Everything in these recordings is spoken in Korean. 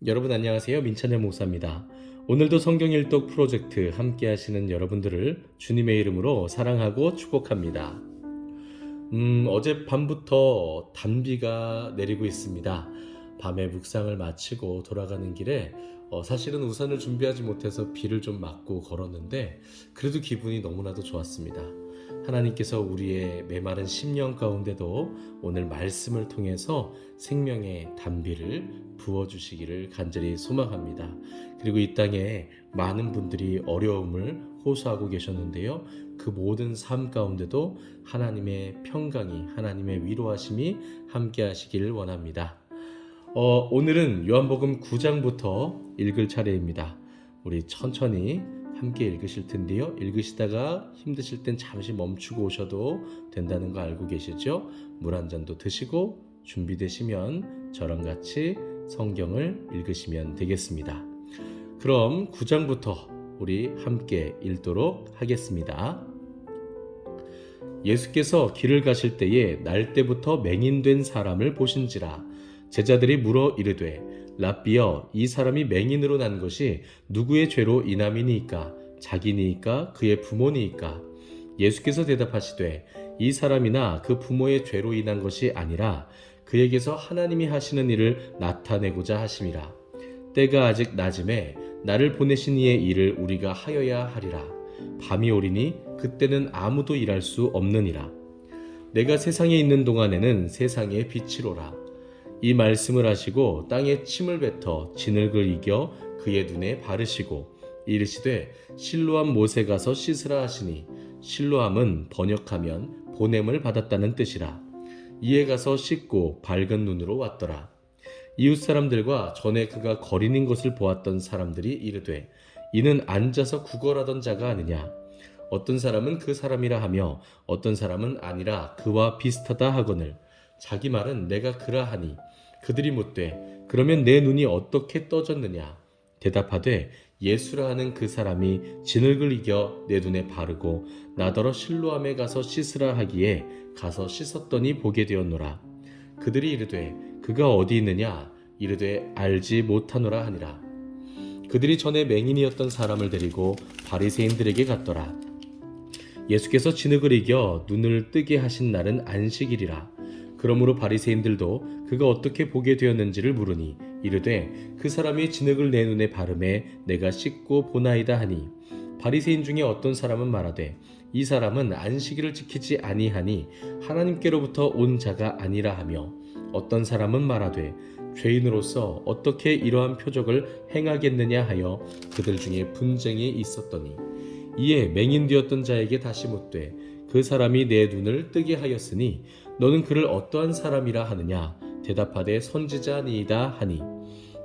여러분 안녕하세요. 민찬현 목사입니다. 오늘도 성경 일독 프로젝트 함께 하시는 여러분들을 주님의 이름으로 사랑하고 축복합니다. 어젯밤부터 단비가 내리고 있습니다. 밤에 묵상을 마치고 돌아가는 길에 사실은 우산을 준비하지 못해서 비를 좀 맞고 걸었는데 그래도 기분이 너무나도 좋았습니다. 하나님께서 우리의 메마른 심령 가운데도 오늘 말씀을 통해서 생명의 단비를 부어주시기를 간절히 소망합니다. 그리고 이 땅에 많은 분들이 어려움을 호소하고 계셨는데요. 그 모든 삶 가운데도 하나님의 평강이, 하나님의 위로하심이 함께 하시기를 원합니다. 오늘은 요한복음 9장부터 읽을 차례입니다. 우리 천천히 함께 읽으실 텐데요. 읽으시다가 힘드실 땐 잠시 멈추고 오셔도 된다는 거 알고 계시죠? 물 한 잔도 드시고 준비되시면 저랑 같이 성경을 읽으시면 되겠습니다. 그럼 9장부터 우리 함께 읽도록 하겠습니다. 예수께서 길을 가실 때에 날 때부터 맹인된 사람을 보신지라. 제자들이 물어 이르되 랍비여, 이 사람이 맹인으로 난 것이 누구의 죄로 인함이니이까? 자기니이까 그의 부모니이까? 예수께서 대답하시되 이 사람이나 그 부모의 죄로 인한 것이 아니라 그에게서 하나님이 하시는 일을 나타내고자 하심이라. 때가 아직 낮음에 나를 보내신 이의 일을 우리가 하여야 하리라. 밤이 오리니 그때는 아무도 일할 수 없느니라. 내가 세상에 있는 동안에는 세상의 빛이로라. 이 말씀을 하시고 땅에 침을 뱉어 진흙을 이겨 그의 눈에 바르시고 이르시되 실로암 못에 가서 씻으라 하시니, 실로암은 번역하면 보냄을 받았다는 뜻이라. 이에 가서 씻고 밝은 눈으로 왔더라. 이웃 사람들과 전에 그가 거린인 것을 보았던 사람들이 이르되 이는 앉아서 구걸하던 자가 아니냐. 어떤 사람은 그 사람이라 하며 어떤 사람은 아니라 그와 비슷하다 하거늘 자기 말은 내가 그라 하니, 그들이 묻되 그러면 내 눈이 어떻게 떠졌느냐. 대답하되 예수라 하는 그 사람이 진흙을 이겨 내 눈에 바르고 나더러 실로암에 가서 씻으라 하기에 가서 씻었더니 보게 되었노라. 그들이 이르되 그가 어디 있느냐. 이르되 알지 못하노라 하니라. 그들이 전에 맹인이었던 사람을 데리고 바리새인들에게 갔더라. 예수께서 진흙을 이겨 눈을 뜨게 하신 날은 안식일이라. 그러므로 바리새인들도 그가 어떻게 보게 되었는지를 물으니 이르되 그 사람이 진흙을 내 눈에 바르매 내가 씻고 보나이다 하니, 바리새인 중에 어떤 사람은 말하되 이 사람은 안식일을 지키지 아니하니 하나님께로부터 온 자가 아니라 하며, 어떤 사람은 말하되 죄인으로서 어떻게 이러한 표적을 행하겠느냐 하여 그들 중에 분쟁이 있었더니, 이에 맹인되었던 자에게 다시 묻되 그 사람이 내 눈을 뜨게 하였으니 너는 그를 어떠한 사람이라 하느냐. 대답하되 선지자니이다 하니,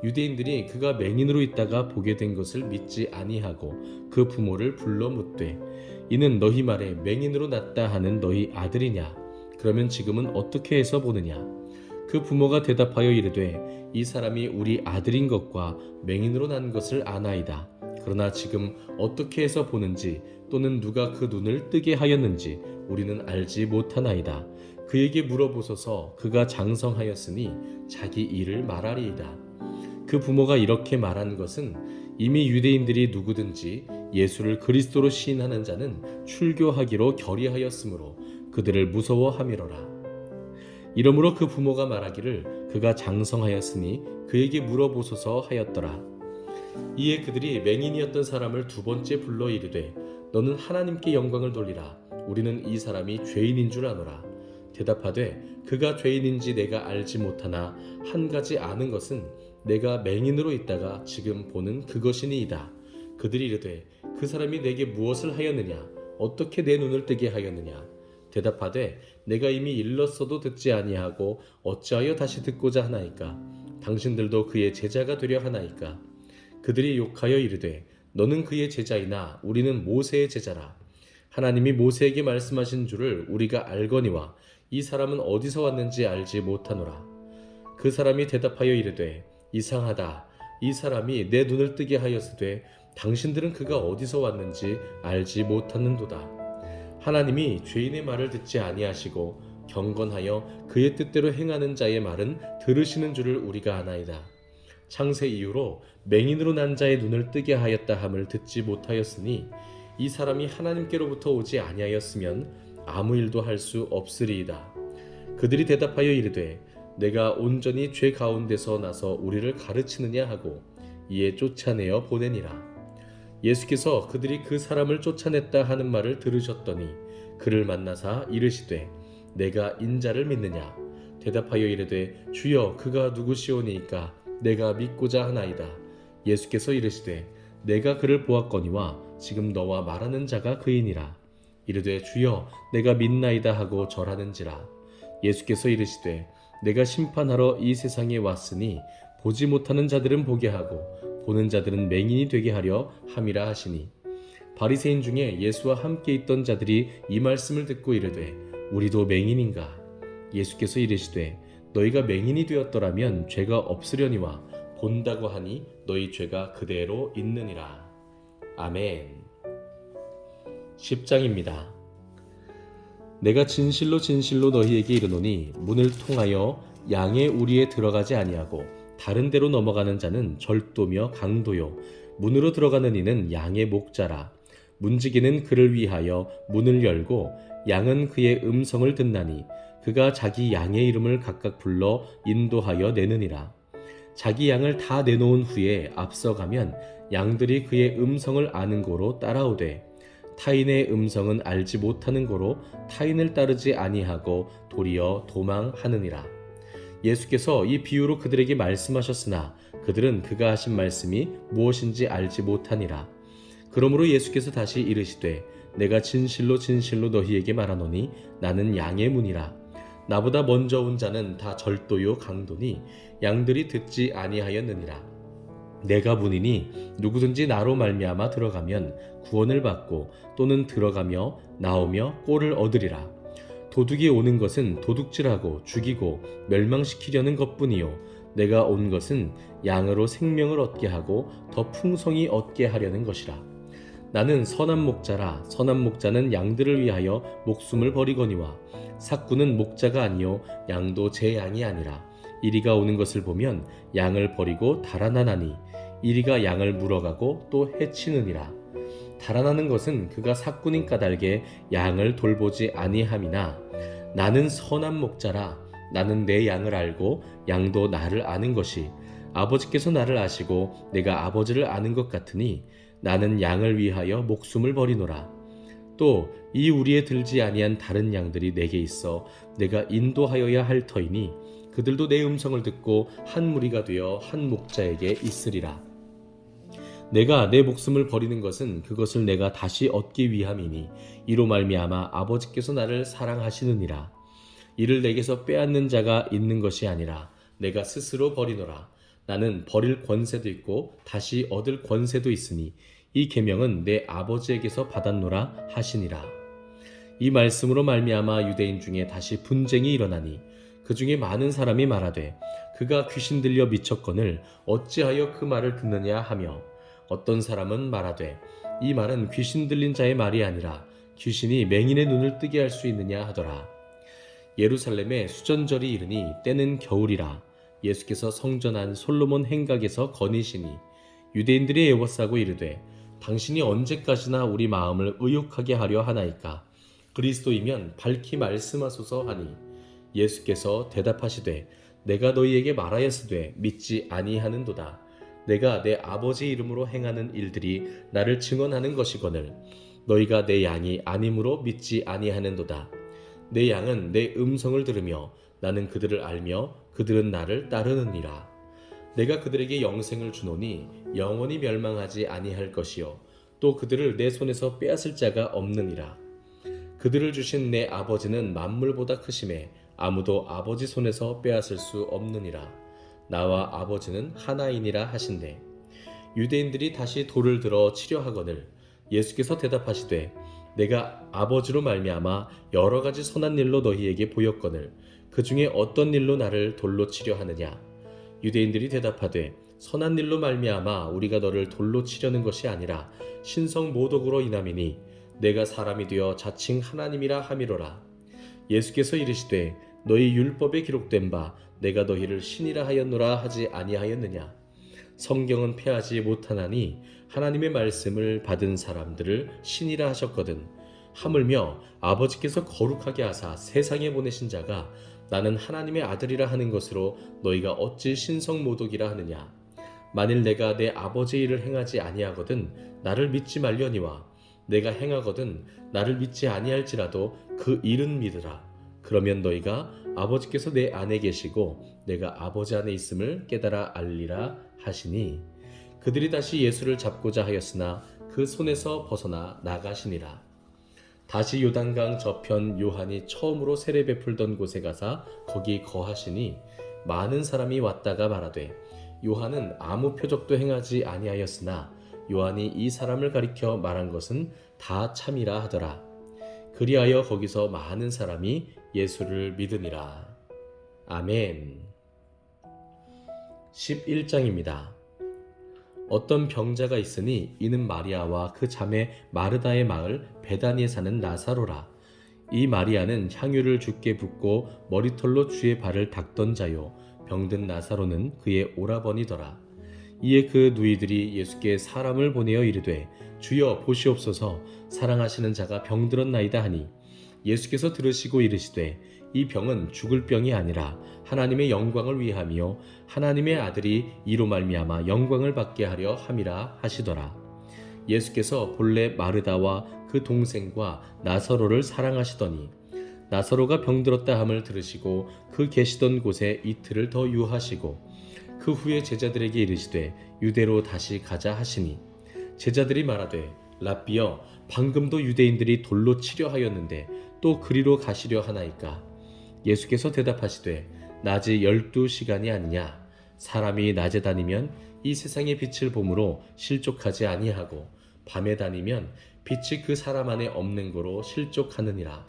유대인들이 그가 맹인으로 있다가 보게 된 것을 믿지 아니하고 그 부모를 불러 묻되 이는 너희 말에 맹인으로 났다 하는 너희 아들이냐. 그러면 지금은 어떻게 해서 보느냐. 그 부모가 대답하여 이르되 이 사람이 우리 아들인 것과 맹인으로 난 것을 아나이다. 그러나 지금 어떻게 해서 보는지 또는 누가 그 눈을 뜨게 하였는지 우리는 알지 못하나이다. 그에게 물어보소서. 그가 장성하였으니 자기 일을 말하리이다. 그 부모가 이렇게 말한 것은 이미 유대인들이 누구든지 예수를 그리스도로 시인하는 자는 출교하기로 결의하였으므로 그들을 무서워함이로라. 이러므로 그 부모가 말하기를 그가 장성하였으니 그에게 물어보소서 하였더라. 이에 그들이 맹인이었던 사람을 두 번째 불러 이르되 너는 하나님께 영광을 돌리라. 우리는 이 사람이 죄인인 줄 아노라. 대답하되 그가 죄인인지 내가 알지 못하나 한 가지 아는 것은 내가 맹인으로 있다가 지금 보는 그것이니이다. 그들이 이르되 그 사람이 내게 무엇을 하였느냐. 어떻게 내 눈을 뜨게 하였느냐. 대답하되 내가 이미 일렀어도 듣지 아니하고 어찌하여 다시 듣고자 하나이까. 당신들도 그의 제자가 되려 하나이까. 그들이 욕하여 이르되 너는 그의 제자이나 우리는 모세의 제자라. 하나님이 모세에게 말씀하신 줄을 우리가 알거니와 이 사람은 어디서 왔는지 알지 못하노라. 그 사람이 대답하여 이르되 이상하다. 이 사람이 내 눈을 뜨게 하였으되 당신들은 그가 어디서 왔는지 알지 못하는도다. 하나님이 죄인의 말을 듣지 아니하시고 경건하여 그의 뜻대로 행하는 자의 말은 들으시는 줄을 우리가 아나이다. 창세 이후로 맹인으로 난 자의 눈을 뜨게 하였다 함을 듣지 못하였으니 이 사람이 하나님께로부터 오지 아니하였으면 아무 일도 할 수 없으리이다. 그들이 대답하여 이르되 내가 온전히 죄 가운데서 나서 우리를 가르치느냐 하고 이에 쫓아내어 보내니라. 예수께서 그들이 그 사람을 쫓아냈다 하는 말을 들으셨더니 그를 만나사 이르시되 내가 인자를 믿느냐? 대답하여 이르되 주여 그가 누구시오니이까 내가 믿고자 하나이다. 예수께서 이르시되 내가 그를 보았거니와 지금 너와 말하는 자가 그이니라. 이르되 주여 내가 믿나이다 하고 절하는지라. 예수께서 이르시되 내가 심판하러 이 세상에 왔으니 보지 못하는 자들은 보게 하고 보는 자들은 맹인이 되게 하려 함이라 하시니 바리새인 중에 예수와 함께 있던 자들이 이 말씀을 듣고 이르되 우리도 맹인인가? 예수께서 이르시되 너희가 맹인이 되었더라면 죄가 없으려니와 본다고 하니 너희 죄가 그대로 있느니라. 아멘. 10장입니다. 내가 진실로 진실로 너희에게 이르노니 문을 통하여 양의 우리에 들어가지 아니하고 다른 데로 넘어가는 자는 절도며 강도요 문으로 들어가는 이는 양의 목자라. 문지기는 그를 위하여 문을 열고 양은 그의 음성을 듣나니 그가 자기 양의 이름을 각각 불러 인도하여 내느니라. 자기 양을 다 내놓은 후에 앞서가면 양들이 그의 음성을 아는 고로 따라오되 타인의 음성은 알지 못하는 고로 타인을 따르지 아니하고 도리어 도망하느니라. 예수께서 이 비유로 그들에게 말씀하셨으나 그들은 그가 하신 말씀이 무엇인지 알지 못하니라. 그러므로 예수께서 다시 이르시되 내가 진실로 진실로 너희에게 말하노니 나는 양의 문이라. 나보다 먼저 온 자는 다 절도요 강도니 양들이 듣지 아니하였느니라. 내가 문이니 누구든지 나로 말미암아 들어가면 구원을 받고 또는 들어가며 나오며 꼴을 얻으리라. 도둑이 오는 것은 도둑질하고 죽이고 멸망시키려는 것뿐이요 내가 온 것은 양으로 생명을 얻게 하고 더 풍성히 얻게 하려는 것이라. 나는 선한 목자라. 선한 목자는 양들을 위하여 목숨을 버리거니와 삭구는 목자가 아니요 양도 제 양이 아니라. 이리가 오는 것을 보면 양을 버리고 달아나나니 이리가 양을 물어가고 또 해치느니라. 달아나는 것은 그가 삭구인 까닭에 양을 돌보지 아니함이나 나는 선한 목자라. 나는 내 양을 알고 양도 나를 아는 것이 아버지께서 나를 아시고 내가 아버지를 아는 것 같으니 나는 양을 위하여 목숨을 버리노라. 또 이 우리에 들지 아니한 다른 양들이 내게 있어 내가 인도하여야 할 터이니 그들도 내 음성을 듣고 한 무리가 되어 한 목자에게 있으리라. 내가 내 목숨을 버리는 것은 그것을 내가 다시 얻기 위함이니 이로 말미암아 아버지께서 나를 사랑하시느니라. 이를 내게서 빼앗는 자가 있는 것이 아니라 내가 스스로 버리노라. 나는 버릴 권세도 있고 다시 얻을 권세도 있으니 이 계명은 내 아버지에게서 받았노라 하시니라. 이 말씀으로 말미암아 유대인 중에 다시 분쟁이 일어나니 그 중에 많은 사람이 말하되 그가 귀신 들려 미쳤거늘 어찌하여 그 말을 듣느냐 하며 어떤 사람은 말하되 이 말은 귀신 들린 자의 말이 아니라 귀신이 맹인의 눈을 뜨게 할 수 있느냐 하더라. 예루살렘에 수전절이 이르니 때는 겨울이라. 예수께서 성전 안 솔로몬 행각에서 거니시니 유대인들이 애워싸고 이르되 당신이 언제까지나 우리 마음을 의욕하게 하려 하나이까? 그리스도이면 밝히 말씀하소서 하니 예수께서 대답하시되 내가 너희에게 말하였으되 믿지 아니하는도다. 내가 내 아버지 이름으로 행하는 일들이 나를 증언하는 것이거늘 너희가 내 양이 아님으로 믿지 아니하는도다. 내 양은 내 음성을 들으며 나는 그들을 알며 그들은 나를 따르느니라. 내가 그들에게 영생을 주노니 영원히 멸망하지 아니할 것이요 또 그들을 내 손에서 빼앗을 자가 없느니라. 그들을 주신 내 아버지는 만물보다 크심에 아무도 아버지 손에서 빼앗을 수 없느니라. 나와 아버지는 하나이니라 하신대. 유대인들이 다시 돌을 들어 치려 하거늘 예수께서 대답하시되 내가 아버지로 말미암아 여러 가지 선한 일로 너희에게 보였거늘 그 중에 어떤 일로 나를 돌로 치려 하느냐? 유대인들이 대답하되 선한 일로 말미암아 우리가 너를 돌로 치려는 것이 아니라 신성 모독으로 인함이니 내가 사람이 되어 자칭 하나님이라 함이로라. 예수께서 이르시되 너희 율법에 기록된 바 내가 너희를 신이라 하였노라 하지 아니하였느냐? 성경은 패하지 못하나니 하나님의 말씀을 받은 사람들을 신이라 하셨거든. 하물며 아버지께서 거룩하게 하사 세상에 보내신 자가 나는 하나님의 아들이라 하는 것으로 너희가 어찌 신성모독이라 하느냐. 만일 내가 내 아버지의 일을 행하지 아니하거든 나를 믿지 말려니와 내가 행하거든 나를 믿지 아니할지라도 그 일은 믿으라. 그러면 너희가 아버지께서 내 안에 계시고 내가 아버지 안에 있음을 깨달아 알리라 하시니, 그들이 다시 예수를 잡고자 하였으나 그 손에서 벗어나 나가시니라. 다시 요단강 저편 요한이 처음으로 세례 베풀던 곳에 가사 거기 거하시니 많은 사람이 왔다가 말하되 요한은 아무 표적도 행하지 아니하였으나 요한이 이 사람을 가리켜 말한 것은 다 참이라 하더라. 그리하여 거기서 많은 사람이 예수를 믿으니라. 아멘. 11장입니다. 어떤 병자가 있으니 이는 마리아와 그 자매 마르다의 마을 베다니에 사는 나사로라. 이 마리아는 향유를 주께 붓고 머리털로 주의 발을 닦던 자요, 병든 나사로는 그의 오라버니더라. 이에 그 누이들이 예수께 사람을 보내어 이르되 주여 보시옵소서, 사랑하시는 자가 병들었나이다 하니, 예수께서 들으시고 이르시되 이 병은 죽을 병이 아니라 하나님의 영광을 위함이요 하나님의 아들이 이로 말미암아 영광을 받게 하려 함이라 하시더라. 예수께서 본래 마르다와 그 동생과 나사로를 사랑하시더니 나사로가 병들었다 함을 들으시고 그 계시던 곳에 이틀을 더 유하시고 그 후에 제자들에게 이르시되 유대로 다시 가자 하시니, 제자들이 말하되 랍비여 방금도 유대인들이 돌로 치려 하였는데 또 그리로 가시려 하나이까. 예수께서 대답하시되 낮이 12시간이 아니냐. 사람이 낮에 다니면 이 세상의 빛을 보므로 실족하지 아니하고 밤에 다니면 빛이 그 사람 안에 없는 거로 실족하느니라.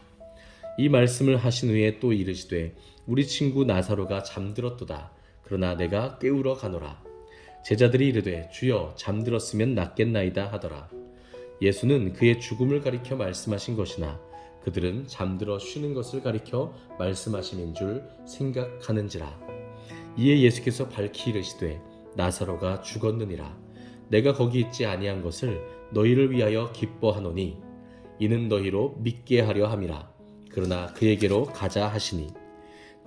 이 말씀을 하신 후에 또 이르시되 우리 친구 나사로가 잠들었도다. 그러나 내가 깨우러 가노라. 제자들이 이르되 주여 잠들었으면 낫겠나이다 하더라. 예수는 그의 죽음을 가리켜 말씀하신 것이나 그들은 잠들어 쉬는 것을 가리켜 말씀하심인 줄 생각하는지라. 이에 예수께서 밝히 이르시되 나사로가 죽었느니라. 내가 거기 있지 아니한 것을 너희를 위하여 기뻐하노니 이는 너희로 믿게 하려 함이라. 그러나 그에게로 가자 하시니,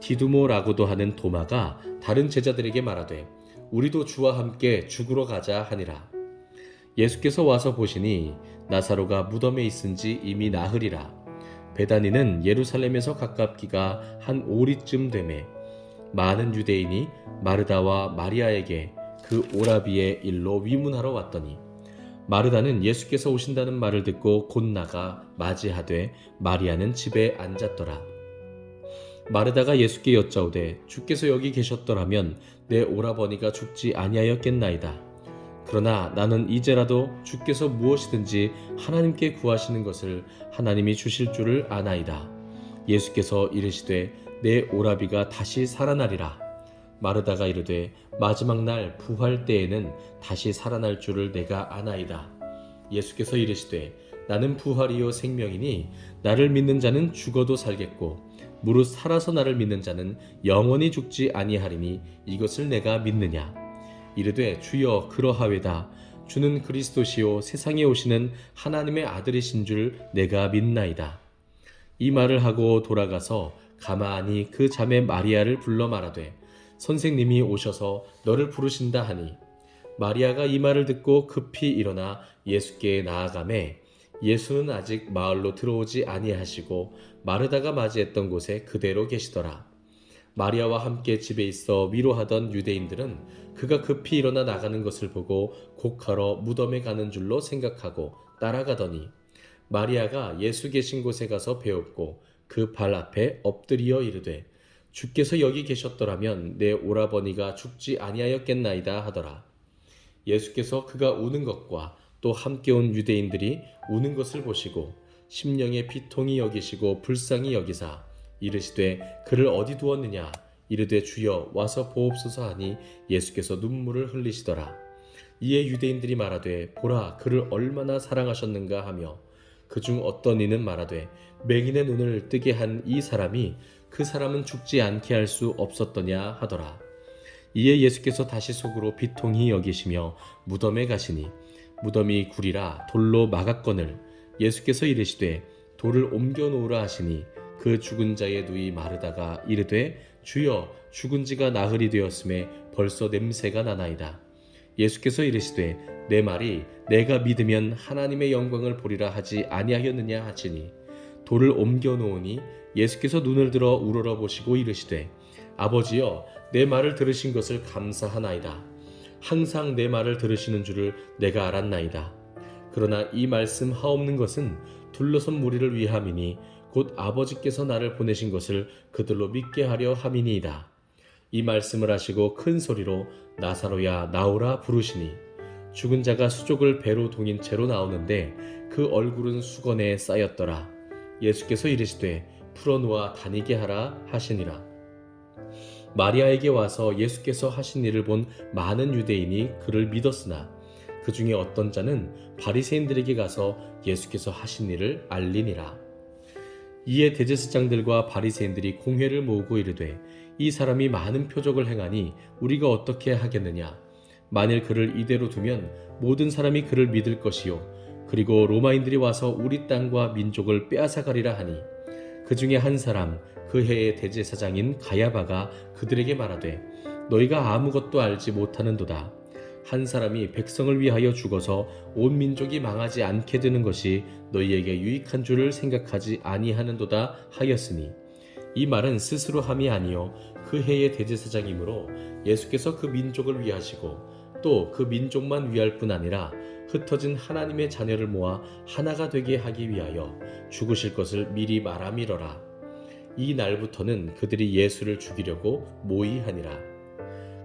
디두모라고도 하는 도마가 다른 제자들에게 말하되 우리도 주와 함께 죽으러 가자 하니라. 예수께서 와서 보시니 나사로가 무덤에 있은지 이미 나흘이라. 베다니는 예루살렘에서 가깝기가 한 오리쯤 되매 많은 유대인이 마르다와 마리아에게 그 오라비의 일로 위문하러 왔더니, 마르다는 예수께서 오신다는 말을 듣고 곧 나가 맞이하되 마리아는 집에 앉았더라. 마르다가 예수께 여짜오되 주께서 여기 계셨더라면 내 오라버니가 죽지 아니하였겠나이다. 그러나 나는 이제라도 주께서 무엇이든지 하나님께 구하시는 것을 하나님이 주실 줄을 아나이다. 예수께서 이르시되 내 오라비가 다시 살아나리라. 마르다가 이르되 마지막 날 부활 때에는 다시 살아날 줄을 내가 아나이다. 예수께서 이르시되 나는 부활이요 생명이니 나를 믿는 자는 죽어도 살겠고 무릇 살아서 나를 믿는 자는 영원히 죽지 아니하리니 이것을 내가 믿느냐. 이르되 주여 그러하외다. 주는 그리스도시요 세상에 오시는 하나님의 아들이신 줄 내가 믿나이다. 이 말을 하고 돌아가서 가만히 그 자매 마리아를 불러 말하되 선생님이 오셔서 너를 부르신다 하니, 마리아가 이 말을 듣고 급히 일어나 예수께 나아가매 예수는 아직 마을로 들어오지 아니하시고 마르다가 맞이했던 곳에 그대로 계시더라. 마리아와 함께 집에 있어 위로하던 유대인들은 그가 급히 일어나 나가는 것을 보고 곡하러 무덤에 가는 줄로 생각하고 따라가더니, 마리아가 예수 계신 곳에 가서 배웠고 그 발 앞에 엎드리어 이르되 주께서 여기 계셨더라면 내 오라버니가 죽지 아니하였겠나이다 하더라. 예수께서 그가 우는 것과 또 함께 온 유대인들이 우는 것을 보시고 심령의 비통이 여기시고 불쌍히 여기사 이르시되 그를 어디 두었느냐. 이르되 주여 와서 보옵소서 하니 예수께서 눈물을 흘리시더라. 이에 유대인들이 말하되 보라 그를 얼마나 사랑하셨는가 하며, 그중 어떤 이는 말하되 맹인의 눈을 뜨게 한 이 사람이 그 사람은 죽지 않게 할 수 없었더냐 하더라. 이에 예수께서 다시 속으로 비통히 여기시며 무덤에 가시니 무덤이 구리라 돌로 막았거늘 예수께서 이르시되 돌을 옮겨 놓으라 하시니 그 죽은 자의 누이 마르다가 이르되 주여 죽은 지가 나흘이 되었음에 벌써 냄새가 나나이다. 예수께서 이르시되 내 말이 내가 믿으면 하나님의 영광을 보리라 하지 아니하였느냐 하시니 돌을 옮겨 놓으니 예수께서 눈을 들어 우러러 보시고 이르시되 아버지여 내 말을 들으신 것을 감사하나이다. 항상 내 말을 들으시는 줄을 내가 알았나이다. 그러나 이 말씀 하옵는 것은 둘러선 무리를 위함이니 곧 아버지께서 나를 보내신 것을 그들로 믿게 하려 함이니이다. 이 말씀을 하시고 큰 소리로 나사로야 나오라 부르시니 죽은 자가 수족을 배로 동인 채로 나오는데 그 얼굴은 수건에 쌓였더라. 예수께서 이르시되 풀어놓아 다니게 하라 하시니라. 마리아에게 와서 예수께서 하신 일을 본 많은 유대인이 그를 믿었으나 그 중에 어떤 자는 바리새인들에게 가서 예수께서 하신 일을 알리니라. 이에 대제사장들과 바리새인들이 공회를 모으고 이르되 이 사람이 많은 표적을 행하니 우리가 어떻게 하겠느냐. 만일 그를 이대로 두면 모든 사람이 그를 믿을 것이요 그리고 로마인들이 와서 우리 땅과 민족을 빼앗아가리라 하니 그 중에 한 사람 그 해의 대제사장인 가야바가 그들에게 말하되 너희가 아무것도 알지 못하는도다. 한 사람이 백성을 위하여 죽어서 온 민족이 망하지 않게 되는 것이 너희에게 유익한 줄을 생각하지 아니하는도다 하였으니 이 말은 스스로 함이 아니요 그 해의 대제사장이므로 예수께서 그 민족을 위하시고 또 그 민족만 위할 뿐 아니라 흩어진 하나님의 자녀를 모아 하나가 되게 하기 위하여 죽으실 것을 미리 말함이러라. 이 날부터는 그들이 예수를 죽이려고 모의하니라.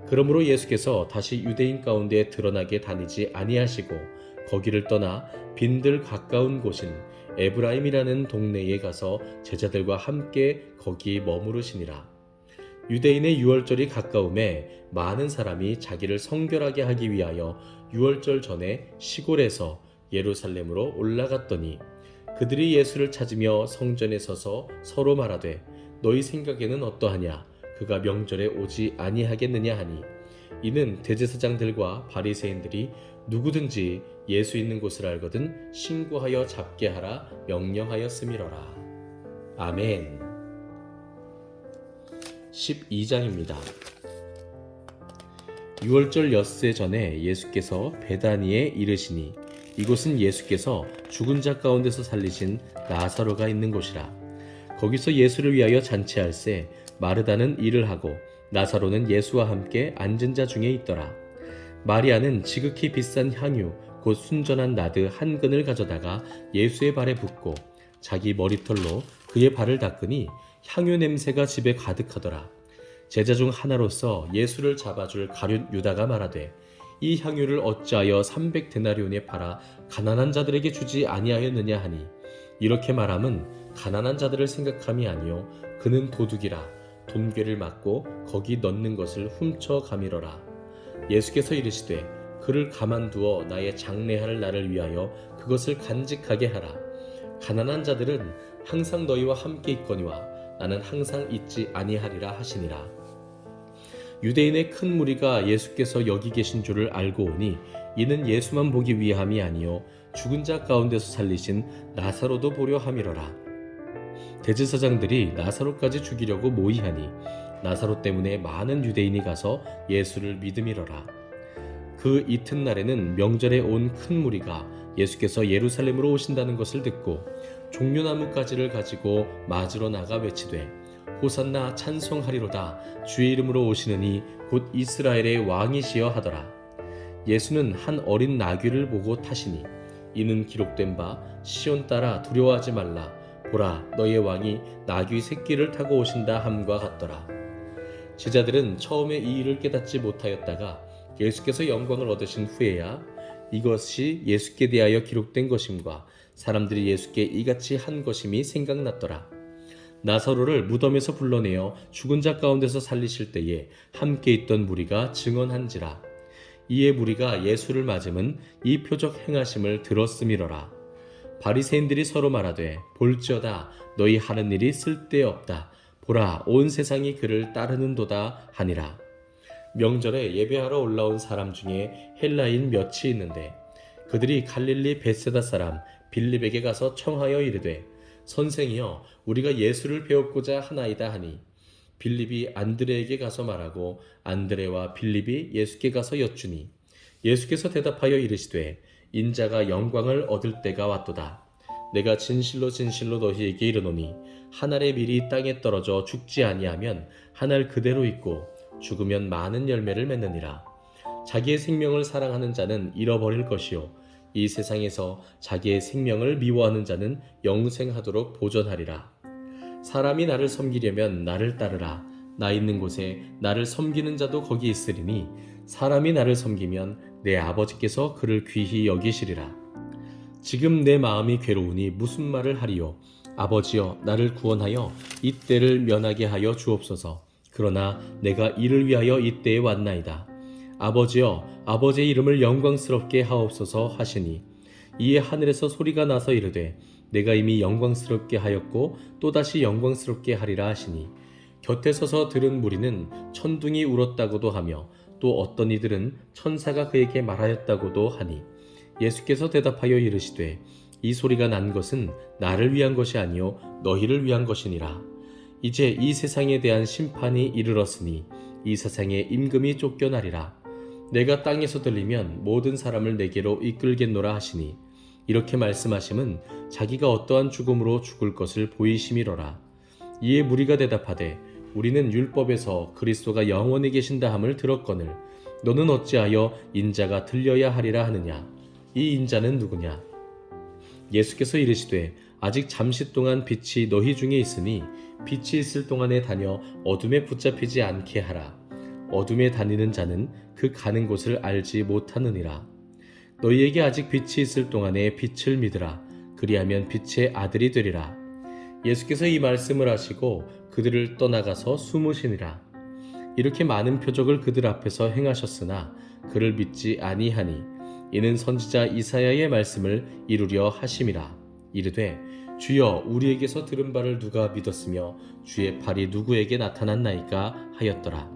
그러므로 예수께서 다시 유대인 가운데 드러나게 다니지 아니하시고 거기를 떠나 빈들 가까운 곳인 에브라임이라는 동네에 가서 제자들과 함께 거기 머무르시니라. 유대인의 유월절이 가까움에 많은 사람이 자기를 성결하게 하기 위하여 유월절 전에 시골에서 예루살렘으로 올라갔더니 그들이 예수를 찾으며 성전에 서서 서로 말하되 너희 생각에는 어떠하냐 그가 명절에 오지 아니하겠느냐 하니 이는 대제사장들과 바리새인들이 누구든지 예수 있는 곳을 알거든 신고하여 잡게 하라 명령하였음이로라. 아멘. 12장입니다. 유월절 엿새 전에 예수께서 베다니에 이르시니 이곳은 예수께서 죽은 자 가운데서 살리신 나사로가 있는 곳이라. 거기서 예수를 위하여 잔치할새 마르다는 일을 하고 나사로는 예수와 함께 앉은 자 중에 있더라. 마리아는 지극히 비싼 향유 곧 순전한 나드 한 근을 가져다가 예수의 발에 붓고 자기 머리털로 그의 발을 닦으니 향유 냄새가 집에 가득하더라. 제자 중 하나로서 예수를 잡아줄 가룟 유다가 말하되 이 향유를 어찌하여 300데나리온에 팔아 가난한 자들에게 주지 아니하였느냐 하니 이렇게 말함은 가난한 자들을 생각함이 아니요 그는 도둑이라 돈괴를 맞고 거기 넣는 것을 훔쳐 가미러라. 예수께서 이르시되 그를 가만두어 나의 장례할 날을 위하여 그것을 간직하게 하라. 가난한 자들은 항상 너희와 함께 있거니와 나는 항상 있지 아니하리라 하시니라. 유대인의 큰 무리가 예수께서 여기 계신 줄을 알고 오니 이는 예수만 보기 위함이 아니요 죽은 자 가운데서 살리신 나사로도 보려 함이로라. 대제사장들이 나사로까지 죽이려고 모의하니 나사로 때문에 많은 유대인이 가서 예수를 믿음이로라. 그 이튿날에는 명절에 온 큰 무리가 예수께서 예루살렘으로 오신다는 것을 듣고 종려나무 가지를 가지고 맞으러 나가 외치되 호산나 찬송하리로다 주의 이름으로 오시느니 곧 이스라엘의 왕이시여 하더라. 예수는 한 어린 나귀를 보고 타시니 이는 기록된 바 시온 따라 두려워하지 말라 보라 너의 왕이 나귀 새끼를 타고 오신다 함과 같더라. 제자들은 처음에 이 일을 깨닫지 못하였다가 예수께서 영광을 얻으신 후에야 이것이 예수께 대하여 기록된 것임과 사람들이 예수께 이같이 한 것임이 생각났더라. 나사로를 무덤에서 불러내어 죽은 자 가운데서 살리실 때에 함께 있던 무리가 증언한지라. 이에 무리가 예수를 맞음은 이 표적 행하심을 들었음이로라. 바리새인들이 서로 말하되 볼지어다 너희 하는 일이 쓸데없다 보라 온 세상이 그를 따르는도다 하니라. 명절에 예배하러 올라온 사람 중에 헬라인 몇이 있는데 그들이 갈릴리 벳세다 사람 빌립에게 가서 청하여 이르되 선생이여 우리가 예수를 배웠고자 하나이다 하니 빌립이 안드레에게 가서 말하고 안드레와 빌립이 예수께 가서 여쭈니 예수께서 대답하여 이르시되 인자가 영광을 얻을 때가 왔도다. 내가 진실로 진실로 너희에게 이르노니 한 알의 밀이 땅에 떨어져 죽지 아니하면 한 알 그대로 있고 죽으면 많은 열매를 맺느니라. 자기의 생명을 사랑하는 자는 잃어버릴 것이요 이 세상에서 자기의 생명을 미워하는 자는 영생하도록 보존하리라. 사람이 나를 섬기려면 나를 따르라. 나 있는 곳에 나를 섬기는 자도 거기 있으리니 사람이 나를 섬기면 내 아버지께서 그를 귀히 여기시리라. 지금 내 마음이 괴로우니 무슨 말을 하리요. 아버지여 나를 구원하여 이 때를 면하게 하여 주옵소서. 그러나 내가 이를 위하여 이 때에 왔나이다. 아버지여 아버지의 이름을 영광스럽게 하옵소서 하시니 이에 하늘에서 소리가 나서 이르되 내가 이미 영광스럽게 하였고 또다시 영광스럽게 하리라 하시니 곁에 서서 들은 무리는 천둥이 울었다고도 하며 또 어떤 이들은 천사가 그에게 말하였다고도 하니 예수께서 대답하여 이르시되 이 소리가 난 것은 나를 위한 것이 아니요 너희를 위한 것이니라. 이제 이 세상에 대한 심판이 이르렀으니 이 세상의 임금이 쫓겨나리라. 내가 땅에서 들리면 모든 사람을 내게로 이끌겠노라 하시니 이렇게 말씀하심은 자기가 어떠한 죽음으로 죽을 것을 보이심이로라. 이에 무리가 대답하되 우리는 율법에서 그리스도가 영원히 계신다 함을 들었거늘 너는 어찌하여 인자가 들려야 하리라 하느냐. 이 인자는 누구냐. 예수께서 이르시되 아직 잠시 동안 빛이 너희 중에 있으니 빛이 있을 동안에 다녀 어둠에 붙잡히지 않게 하라. 어둠에 다니는 자는 그 가는 곳을 알지 못하느니라. 너희에게 아직 빛이 있을 동안에 빛을 믿으라. 그리하면 빛의 아들이 되리라. 예수께서 이 말씀을 하시고 그들을 떠나가서 숨으시니라. 이렇게 많은 표적을 그들 앞에서 행하셨으나 그를 믿지 아니하니 이는 선지자 이사야의 말씀을 이루려 하심이라. 이르되 주여 우리에게서 들은 바를 누가 믿었으며 주의 팔이 누구에게 나타났나이까 하였더라.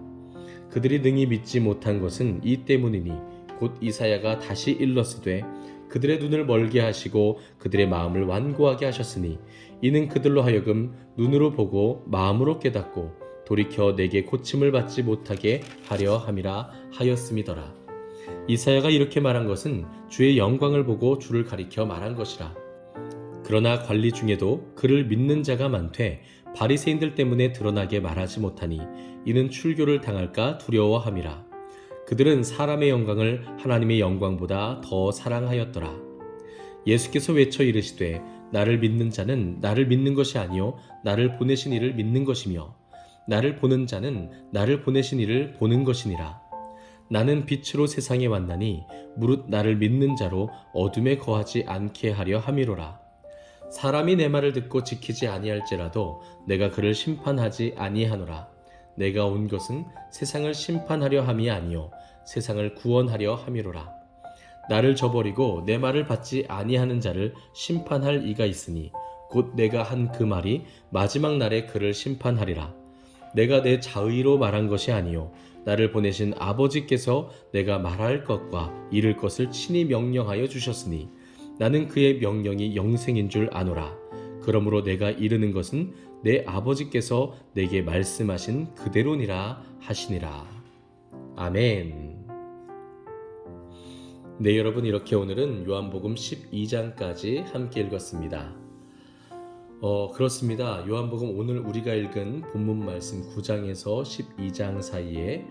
그들이 능히 믿지 못한 것은 이 때문이니 곧 이사야가 다시 일렀으되 그들의 눈을 멀게 하시고 그들의 마음을 완고하게 하셨으니 이는 그들로 하여금 눈으로 보고 마음으로 깨닫고 돌이켜 내게 고침을 받지 못하게 하려 함이라 하였음이더라. 이사야가 이렇게 말한 것은 주의 영광을 보고 주를 가리켜 말한 것이라. 그러나 관리 중에도 그를 믿는 자가 많되 바리새인들 때문에 드러나게 말하지 못하니 이는 출교를 당할까 두려워함이라. 그들은 사람의 영광을 하나님의 영광보다 더 사랑하였더라. 예수께서 외쳐 이르시되 나를 믿는 자는 나를 믿는 것이 아니요 나를 보내신 이를 믿는 것이며 나를 보는 자는 나를 보내신 이를 보는 것이니라. 나는 빛으로 세상에 왔나니 무릇 나를 믿는 자로 어둠에 거하지 않게 하려 함이로라. 사람이 내 말을 듣고 지키지 아니할지라도 내가 그를 심판하지 아니하노라. 내가 온 것은 세상을 심판하려 함이 아니요 세상을 구원하려 함이로라. 나를 저버리고 내 말을 받지 아니하는 자를 심판할 이가 있으니 곧 내가 한 그 말이 마지막 날에 그를 심판하리라. 내가 내 자의로 말한 것이 아니요 나를 보내신 아버지께서 내가 말할 것과 이를 것을 친히 명령하여 주셨으니 나는 그의 명령이 영생인 줄 아노라. 그러므로 내가 이르는 것은 내 아버지께서 내게 말씀하신 그대로니라 하시니라. 아멘. 네, 여러분, 이렇게 오늘은 요한복음 12장까지 함께 읽었습니다. 그렇습니다. 요한복음 오늘 우리가 읽은 본문 말씀 9장에서 12장 사이에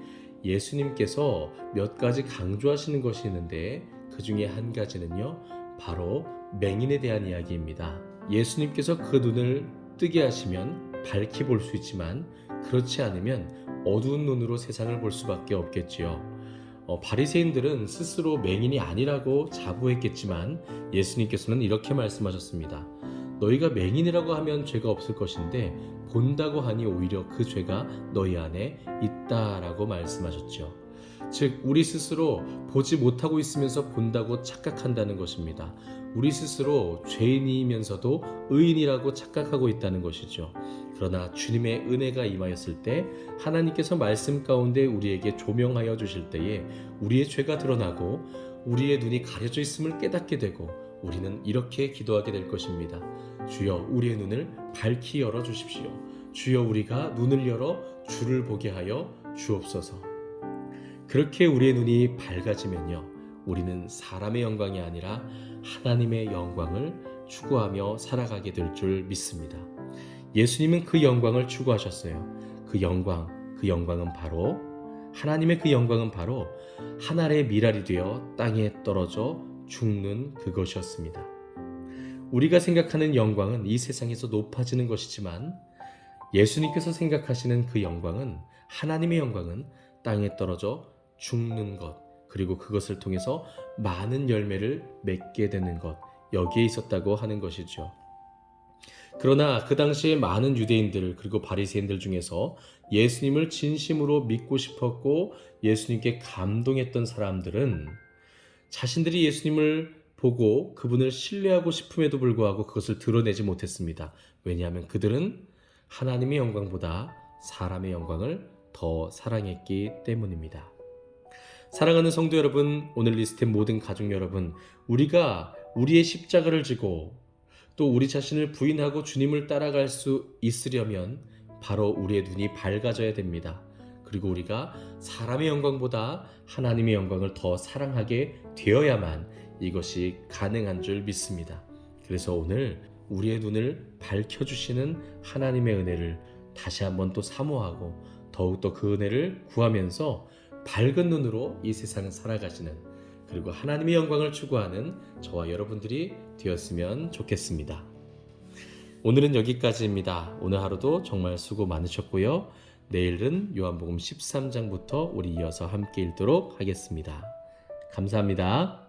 예수님께서 몇 가지 강조하시는 것이 있는데 그 중에 한 가지는요, 바로 맹인에 대한 이야기입니다. 예수님께서 그 눈을 뜨게 하시면 밝히 볼 수 있지만 그렇지 않으면 어두운 눈으로 세상을 볼 수밖에 없겠지요. 바리새인들은 스스로 맹인이 아니라고 자부했겠지만 예수님께서는 이렇게 말씀하셨습니다. 너희가 맹인이라고 하면 죄가 없을 것인데 본다고 하니 오히려 그 죄가 너희 안에 있다라고 말씀하셨죠. 즉 우리 스스로 보지 못하고 있으면서 본다고 착각한다는 것입니다. 우리 스스로 죄인이면서도 의인이라고 착각하고 있다는 것이죠. 그러나 주님의 은혜가 임하였을 때 하나님께서 말씀 가운데 우리에게 조명하여 주실 때에 우리의 죄가 드러나고 우리의 눈이 가려져 있음을 깨닫게 되고 우리는 이렇게 기도하게 될 것입니다. 주여 우리의 눈을 밝히 열어 주십시오. 주여 우리가 눈을 열어 주를 보게 하여 주옵소서. 그렇게 우리의 눈이 밝아지면요, 우리는 사람의 영광이 아니라 하나님의 영광을 추구하며 살아가게 될 줄 믿습니다. 예수님은 그 영광을 추구하셨어요. 그 영광은 바로 하나님의 그 영광은 바로 한 알의 밀알이 되어 땅에 떨어져 죽는 그것이었습니다. 우리가 생각하는 영광은 이 세상에서 높아지는 것이지만 예수님께서 생각하시는 그 영광은, 하나님의 영광은 땅에 떨어져 죽는 것, 그리고 그것을 통해서 많은 열매를 맺게 되는 것, 여기에 있었다고 하는 것이죠. 그러나 그 당시에 많은 유대인들 그리고 바리새인들 중에서 예수님을 진심으로 믿고 싶었고 예수님께 감동했던 사람들은 자신들이 예수님을 보고 그분을 신뢰하고 싶음에도 불구하고 그것을 드러내지 못했습니다. 왜냐하면 그들은 하나님의 영광보다 사람의 영광을 더 사랑했기 때문입니다. 사랑하는 성도 여러분, 오늘 리스트의 모든 가족 여러분, 우리가 우리의 십자가를 지고 또 우리 자신을 부인하고 주님을 따라갈 수 있으려면 바로 우리의 눈이 밝아져야 됩니다. 그리고 우리가 사람의 영광보다 하나님의 영광을 더 사랑하게 되어야만 이것이 가능한 줄 믿습니다. 그래서 오늘 우리의 눈을 밝혀주시는 하나님의 은혜를 다시 한번 또 사모하고 더욱더 그 은혜를 구하면서 밝은 눈으로 이 세상을 살아가시는, 그리고 하나님의 영광을 추구하는 저와 여러분들이 되었으면 좋겠습니다. 오늘은 여기까지입니다. 오늘 하루도 정말 수고 많으셨고요. 내일은 요한복음 13장부터 우리 이어서 함께 읽도록 하겠습니다. 감사합니다.